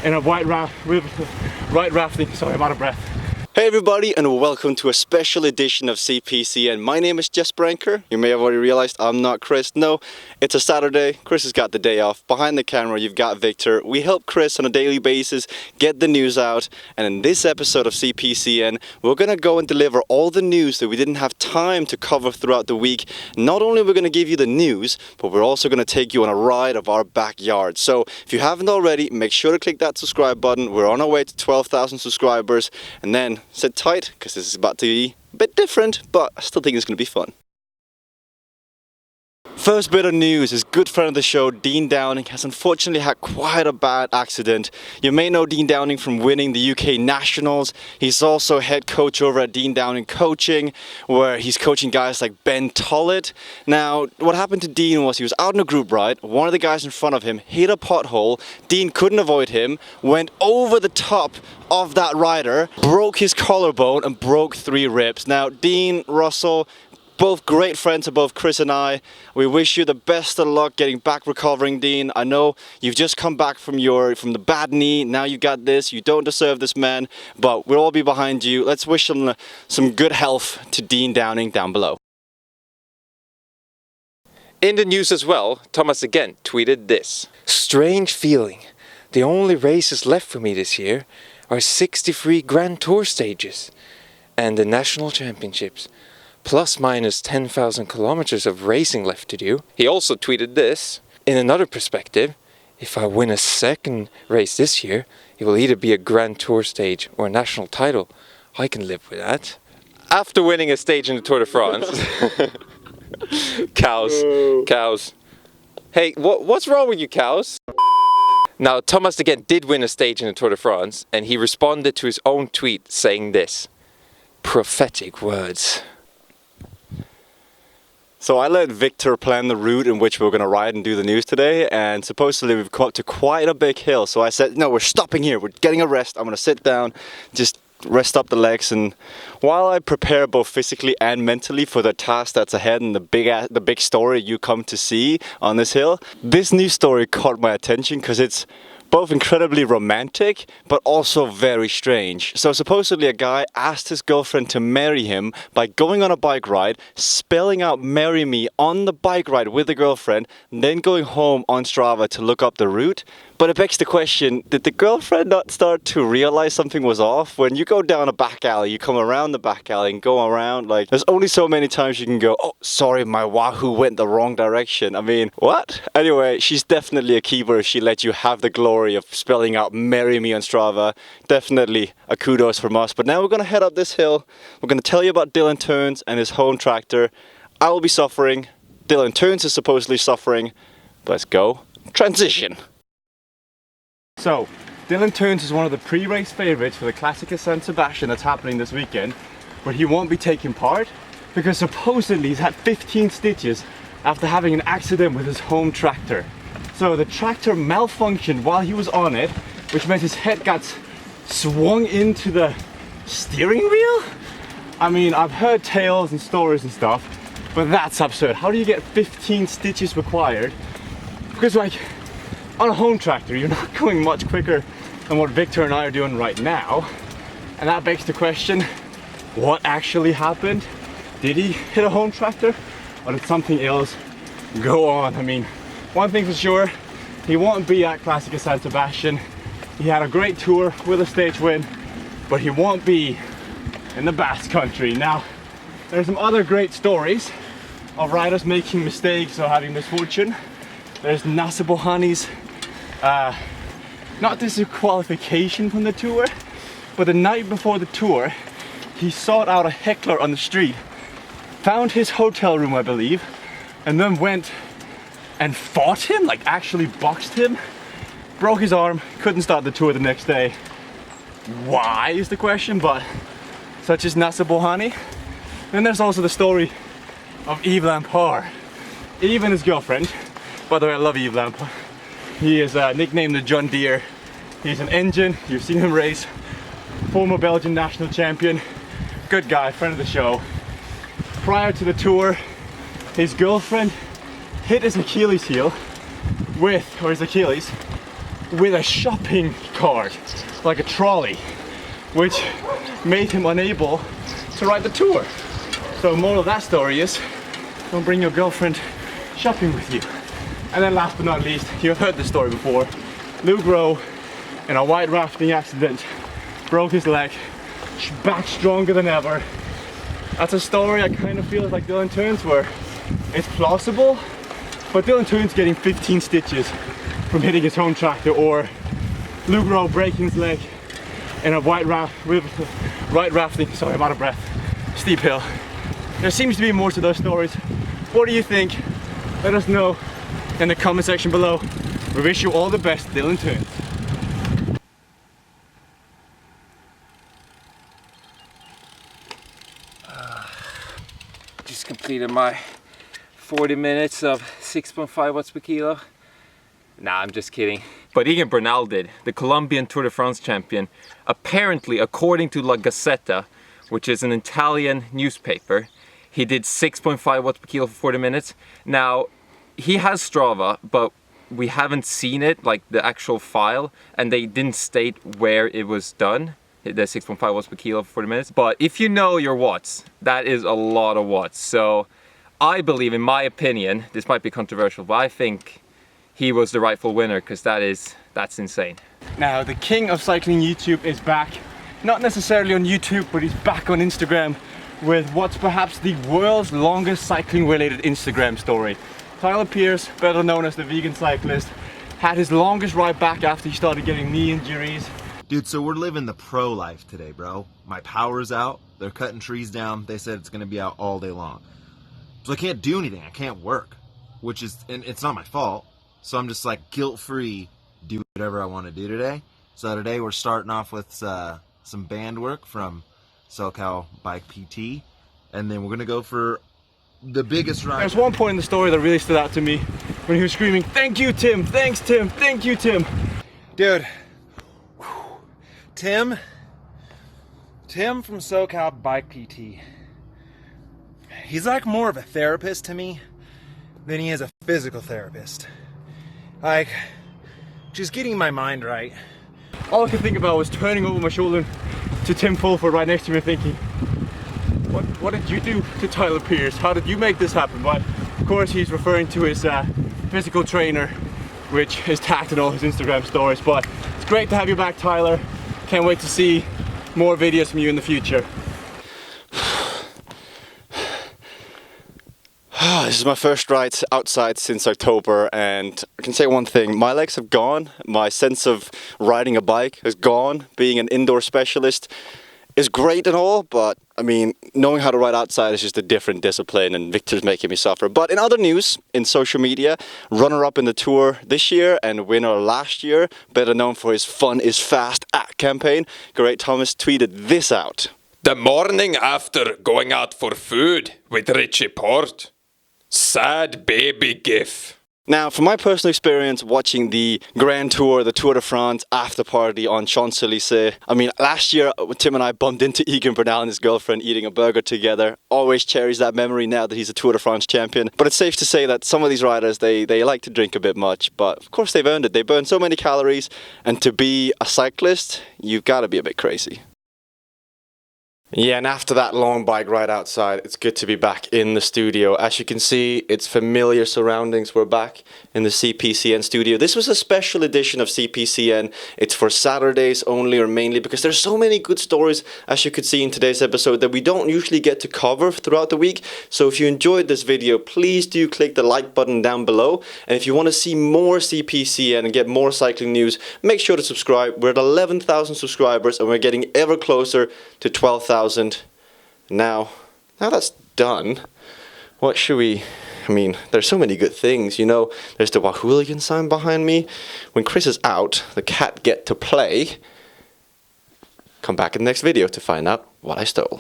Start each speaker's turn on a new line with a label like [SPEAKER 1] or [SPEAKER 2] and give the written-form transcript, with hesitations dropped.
[SPEAKER 1] in a white rafting. Sorry, I'm out of breath.
[SPEAKER 2] Hey everybody, and welcome to a special edition of CPCN. My name is Jess Branker. You may have already realized I'm not Chris. No, it's a Saturday. Chris has got the day off. Behind the camera, you've got Victor. We help Chris on a daily basis get the news out. And in this episode of CPCN, we're going to go and deliver all the news that we didn't have time to cover throughout the week. Not only are we going to give you the news, but we're also going to take you on a ride of our backyard. So if you haven't already, make sure to click that subscribe button. We're on our way to 12,000 subscribers. And then sit tight, because this is about to be a bit different, but I still think it's going to be fun. First bit of news is good friend of the show, Dean Downing, has unfortunately had quite a bad accident. You may know Dean Downing from winning the UK Nationals. He's also head coach over at Dean Downing Coaching, where he's coaching guys like Ben Tollett. Now, what happened to Dean was he was out in a group ride. One of the guys in front of him hit a pothole. Dean couldn't avoid him, went over the top of that rider, broke his collarbone and broke 3 ribs. Now, Dean, Russell, both great friends of both Chris and I. We wish you the best of luck getting back recovering, Dean. I know you've just come back from the bad knee. Now you got this. You don't deserve this, man. But we'll all be behind you. Let's wish some good health to Dean Downing down below.
[SPEAKER 3] In the news as well, Thomas again tweeted this.
[SPEAKER 4] Strange feeling. The only races left for me this year are 63 Grand Tour stages and the National Championships. Plus minus 10,000 kilometers of racing left to do.
[SPEAKER 3] He also tweeted this.
[SPEAKER 4] In another perspective, if I win a second race this year, it will either be a Grand Tour stage or a national title. I can live with that.
[SPEAKER 3] After winning a stage in the Tour de France. Cows. Hey, what's wrong with you cows? Now, Thomas again did win a stage in the Tour de France, and he responded to his own tweet saying this. Prophetic words.
[SPEAKER 2] So I let Victor plan the route in which we're going to ride and do the news today, and supposedly we've come up to quite a big hill. So I said, no, we're stopping here. We're getting a rest. I'm going to sit down, just rest up the legs, and while I prepare both physically and mentally for the task that's ahead and the big story you come to see on this hill, this news story caught my attention because it's both incredibly romantic, but also very strange. So supposedly a guy asked his girlfriend to marry him by going on a bike ride, spelling out "marry me" on the bike ride with the girlfriend, then going home on Strava to look up the route. But it begs the question, did the girlfriend not start to realize something was off? When you go down a back alley, you come around the back alley and go around, like, there's only so many times you can go, oh, sorry, my Wahoo went the wrong direction. I mean, what? Anyway, she's definitely a keeper if she let you have the glory of spelling out "marry me" on Strava. Definitely a kudos from us. But now we're going to head up this hill. We're going to tell you about Dylan Teuns and his home tractor. I will be suffering. Dylan Teuns is supposedly suffering. Let's go. Transition.
[SPEAKER 1] So, Dylan Teuns is one of the pre-race favourites for the Classica San Sebastian that's happening this weekend, but he won't be taking part because supposedly he's had 15 stitches after having an accident with his home tractor. So the tractor malfunctioned while he was on it, which meant his head got swung into the steering wheel? I mean, I've heard tales and stories and stuff, but that's absurd. How do you get 15 stitches required? Because like, on a home tractor, you're not going much quicker than what Victor and I are doing right now. And that begs the question, what actually happened? Did he hit a home tractor? Or did something else go on? I mean, one thing for sure, he won't be at Classica San Sebastian. He had a great tour with a stage win, but he won't be in the Basque Country. Now, there's some other great stories of riders making mistakes or having misfortune. There's Nacer Bohani's not disqualification from the tour, but the night before the tour, he sought out a heckler on the street, found his hotel room, I believe, and then went and fought him, like actually boxed him, broke his arm, couldn't start the tour the next day. Why is the question, but such is Nacer Bohani. Then there's also the story of Yves Lampard. Yves and his girlfriend, by the way, I love Yves Lampard. He is nicknamed the John Deere. He's an engine, you've seen him race, former Belgian national champion, good guy, friend of the show. Prior to the tour, his girlfriend hit his Achilles heel with with a shopping cart, like a trolley, which made him unable to ride the tour. So moral of that story is, don't bring your girlfriend shopping with you. And then last but not least, you've heard this story before. Luke Rowe, in a white rafting accident, broke his leg, back stronger than ever. That's a story I kind of feel like Dylan Teuns, where it's plausible, but Dylan Teuns getting 15 stitches from hitting his home tractor, or Luke Rowe breaking his leg in a white rafting, sorry, I'm out of breath, steep hill. There seems to be more to those stories. What do you think? Let us know in the comment section below. We wish you all the best, Dylan Teuns.
[SPEAKER 4] Just completed my 40 minutes of 6.5 watts per kilo. Nah, I'm just kidding. But Egan Bernal did, the Colombian Tour de France champion. Apparently, according to La Gazzetta, which is an Italian newspaper, he did 6.5 watts per kilo for 40 minutes. Now, he has Strava, but we haven't seen it, like the actual file, and they didn't state where it was done, the 6.5 watts per kilo for 40 minutes. But if you know your watts, that is a lot of watts. So I believe, in my opinion, this might be controversial, but I think he was the rightful winner, because that's insane.
[SPEAKER 1] Now, the king of cycling YouTube is back. Not necessarily on YouTube, but he's back on Instagram with what's perhaps the world's longest cycling related Instagram story. Tyler Pierce, better known as the vegan cyclist, had his longest ride back after he started getting knee injuries.
[SPEAKER 5] Dude, so we're living the pro life today, bro. My power's out, they're cutting trees down, they said it's gonna be out all day long. So I can't do anything, I can't work, and it's not my fault. So I'm just like guilt-free, do whatever I wanna do today. So today we're starting off with some band work from SoCal Bike PT, and then we're gonna go for the biggest ride.
[SPEAKER 1] There's one point in the story that really stood out to me when he was screaming, "Thank you, Tim! Thanks, Tim! Thank you, Tim!"
[SPEAKER 5] Dude, Tim from SoCal Bike PT, he's like more of a therapist to me than he is a physical therapist. Like, just getting my mind right.
[SPEAKER 1] All I could think about was turning over my shoulder to Tim Fulford right next to me, thinking, what did you do to Tyler Pierce? How did you make this happen? But of course he's referring to his physical trainer, which is tagged in all his Instagram stories. But it's great to have you back, Tyler. Can't wait to see more videos from you in the future.
[SPEAKER 2] This is my first ride outside since October, and I can say one thing, my legs have gone, my sense of riding a bike has gone. Being an indoor specialist is great and all, but I mean, knowing how to ride outside is just a different discipline, and Victor's making me suffer. But in other news, in social media, runner-up in the Tour this year and winner last year, better known for his Fun is Fast campaign, Geraint Thomas tweeted this out.
[SPEAKER 3] The morning after going out for food with Richie Porte. Sad baby gif.
[SPEAKER 2] Now, from my personal experience watching the Grand Tour, the Tour de France after party on Champs-Élysées, I mean, last year Tim and I bumped into Egan Bernal and his girlfriend eating a burger together. Always cherish that memory now that he's a Tour de France champion. But it's safe to say that some of these riders, they like to drink a bit much, but of course they've earned it. They burn so many calories, and to be a cyclist, you've got to be a bit crazy. Yeah, and after that long bike ride outside, it's good to be back in the studio. As you can see, it's familiar surroundings. We're back in the CPCN studio. This was a special edition of CPCN. It's for Saturdays only, or mainly, because there's so many good stories, as you could see in today's episode, that we don't usually get to cover throughout the week. So if you enjoyed this video, please do click the like button down below. And if you want to see more CPCN and get more cycling news, make sure to subscribe. We're at 11,000 subscribers, and we're getting ever closer to 12,000. Now that's done, what should we, I mean, there's so many good things, you know, there's the Wahooligan sign behind me. When Chris is out, the cat get to play. Come back in the next video to find out what I stole.